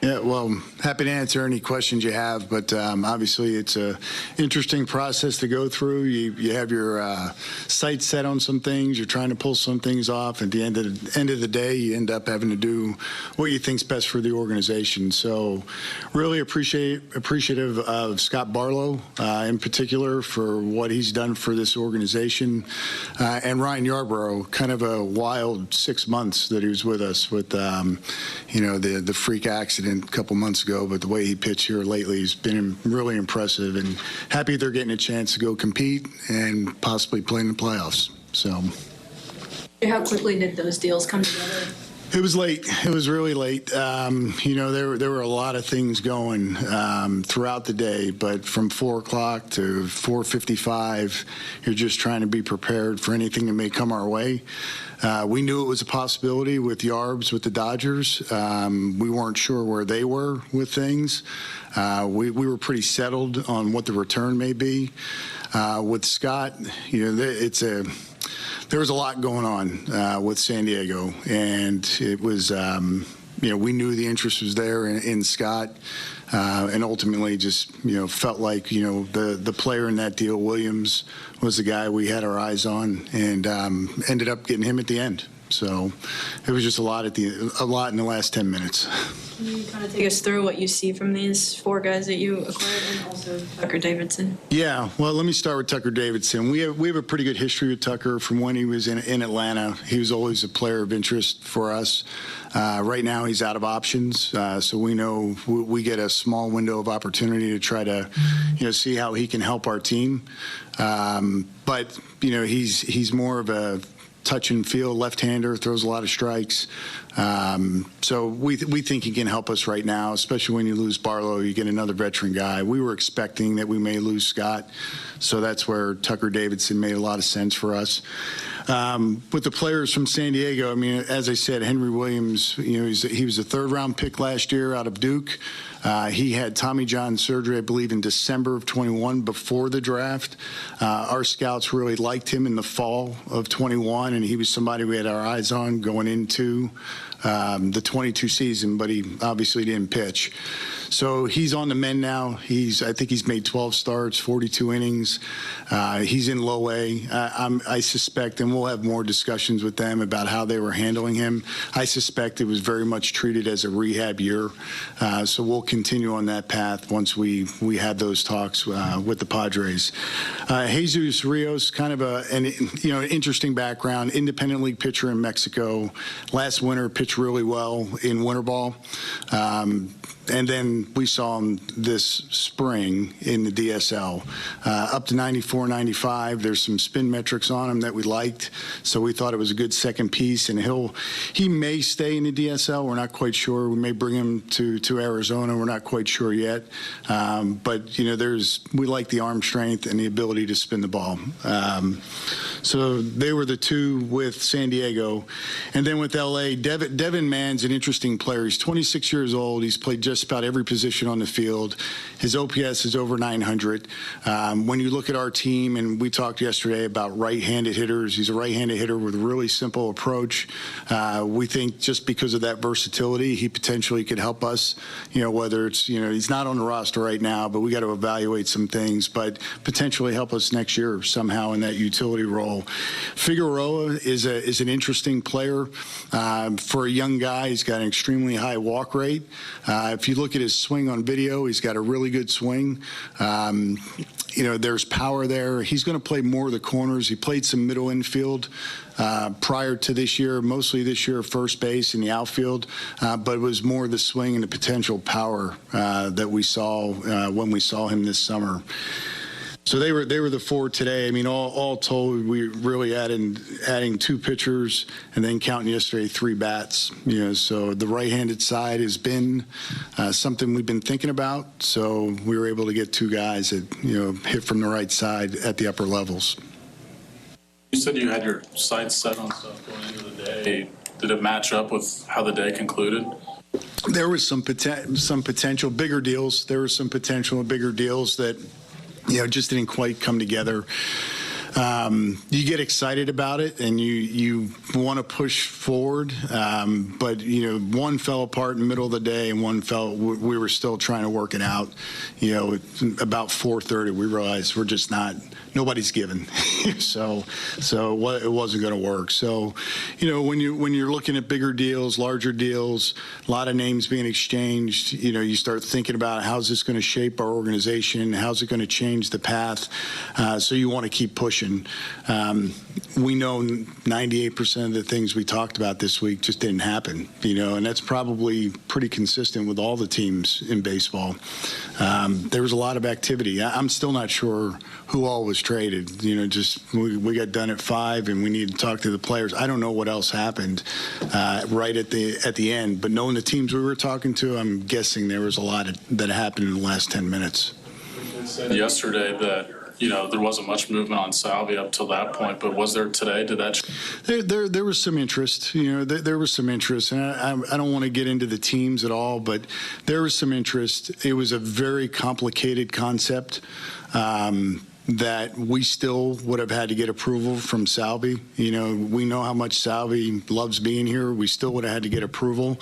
Yeah, well, happy to answer any questions you have, but obviously it's a interesting process to go through. You have your sights set on some things. You're trying to pull some things off. At the end of the day, you end up having to do what you think's best for the organization. So, really appreciative of Scott Barlow in particular for what he's done for this organization, and Ryan Yarborough. Kind of a wild 6 months that he was with us with the freak accident a couple months ago, but the way he pitched here lately has been really impressive, and happy they're getting a chance to go compete and possibly play in the playoffs. So, how quickly did those deals come together? It was late. It was really late. There were a lot of things going throughout the day, but from 4 o'clock to 4:55, you're just trying to be prepared for anything that may come our way. We knew it was a possibility with Yarbs, with the Dodgers. We weren't sure where they were with things. We were pretty settled on what the return may be. With Scott, there was a lot going on with San Diego, and it was, we knew the interest was there in Scott, and ultimately just, felt like, the player in that deal, Williams, was the guy we had our eyes on, and ended up getting him at the end. So it was just a lot in the last 10 minutes. Can you kind of take us through what you see from these 4 guys that you acquired, and also Tucker Davidson? Yeah, well, let me start with Tucker Davidson. We have a pretty good history with Tucker from when he was in Atlanta. He was always a player of interest for us. Right now he's out of options, so we know we get a small window of opportunity to try to, see how he can help our team. But he's more of a touch and feel left-hander, throws a lot of strikes. So we think he can help us right now, especially when you lose Barlow, you get another veteran guy. We were expecting that we may lose Scott, so that's where Tucker Davidson made a lot of sense for us. With the players from San Diego, I mean, as I said, Henry Williams, he was a 3rd-round pick last year out of Duke. He had Tommy John surgery, I believe, in December of 21 before the draft. Our scouts really liked him in the fall of 21, and he was somebody we had our eyes on going into the 22 season, but he obviously didn't pitch. So he's on the mend now. I think he's made 12 starts, 42 innings. He's in low A. I suspect, and we'll have more discussions with them about how they were handling him. I suspect it was very much treated as a rehab year. So we'll continue on that path once we had those talks with the Padres. Jesus Rios, kind of an interesting background, independent league pitcher in Mexico. Last winter pitched really well in winter ball. And then we saw him this spring in the DSL, up to 94, 95. There's some spin metrics on him that we liked, so we thought it was a good second piece. And he may stay in the DSL. We're not quite sure. We may bring him to Arizona. We're not quite sure yet. But we like the arm strength and the ability to spin the ball. So they were the 2 with San Diego, and then with LA, Devin Mann's an interesting player. He's 26 years old. He's played just about every position on the field. His OPS is over 900. When you look at our team, and we talked yesterday about right-handed hitters, he's a right-handed hitter with a really simple approach. We think just because of that versatility, he potentially could help us, whether it's, he's not on the roster right now, but we got to evaluate some things, but potentially help us next year somehow in that utility role. Figueroa is an interesting player. For a young guy, he's got an extremely high walk rate. If you look at his swing on video, he's got a really good swing. There's power there. He's going to play more of the corners. He played some middle infield prior to this year, mostly this year first base in the outfield, but it was more the swing and the potential power that we saw when we saw him this summer. So they were the 4 today. I mean, all told, we really adding 2 pitchers and then counting yesterday 3 bats. So the right-handed side has been something we've been thinking about. So we were able to get 2 guys that hit from the right side at the upper levels. You said you had your sights set on stuff going into the day. Did it match up with how the day concluded? There was some potential bigger deals. There were some potential bigger deals that just didn't quite come together. You get excited about it and you want to push forward, but one fell apart in the middle of the day and we were still trying to work it out. About 4:30 we realized we're just not, nobody's given. so it wasn't going to work. So when you're looking at bigger deals, larger deals, a lot of names being exchanged, you start thinking about how's this going to shape our organization, how's it going to change the path. So you want to keep pushing. We know 98% of the things we talked about this week just didn't happen, and that's probably pretty consistent with all the teams in baseball. There was a lot of activity. I'm still not sure who all was traded. We got done at 5 and we need to talk to the players. I don't know what else happened right at the end, but knowing the teams we were talking to, I'm guessing there was a lot that happened in the last 10 minutes. You said yesterday that there wasn't much movement on Salvi up till that point, but was there today? Did that? There was some interest. There was some interest, and I don't want to get into the teams at all, but there was some interest. It was a very complicated concept. That we still would have had to get approval from Salvi. We know how much Salvi loves being here. We still would have had to get approval.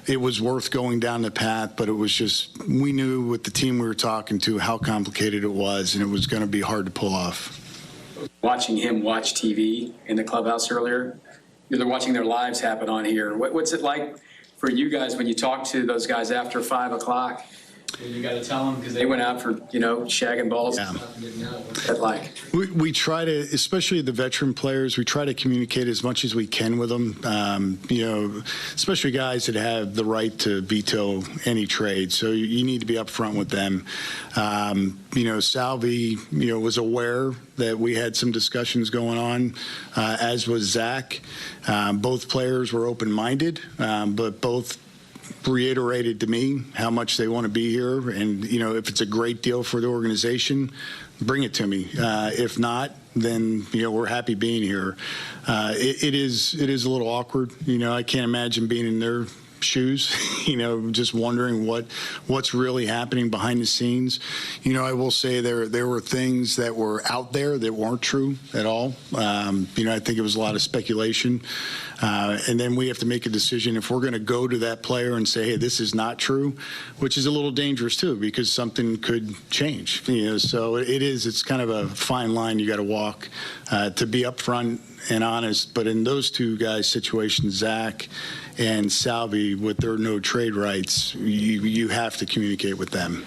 It was worth going down the path, but it was just, we knew with the team we were talking to how complicated it was, and it was going to be hard to pull off. Watching him watch TV in the clubhouse earlier, they're watching their lives happen on here. What's it like for you guys when you talk to those guys after 5 o'clock? You got to tell them because they went out for, shagging balls. Yeah. What's that like? We try to, especially the veteran players, we try to communicate as much as we can with them. Especially guys that have the right to veto any trade. So you need to be upfront with them. Salvi, was aware that we had some discussions going on, as was Zach. Both players were open-minded, but both reiterated to me how much they want to be here, and if it's a great deal for the organization, bring it to me. If not, then we're happy being here. It is a little awkward. I can't imagine being in their shoes, just wondering what's really happening behind the scenes. I will say there were things that were out there that weren't true at all. I think it was a lot of speculation. And then we have to make a decision if we're going to go to that player and say, hey, this is not true, which is a little dangerous too, because something could change. So it's kind of a fine line you got to walk to be upfront and honest. But in those two guys' situations, Zach and Salvi, with their no trade rights, you have to communicate with them.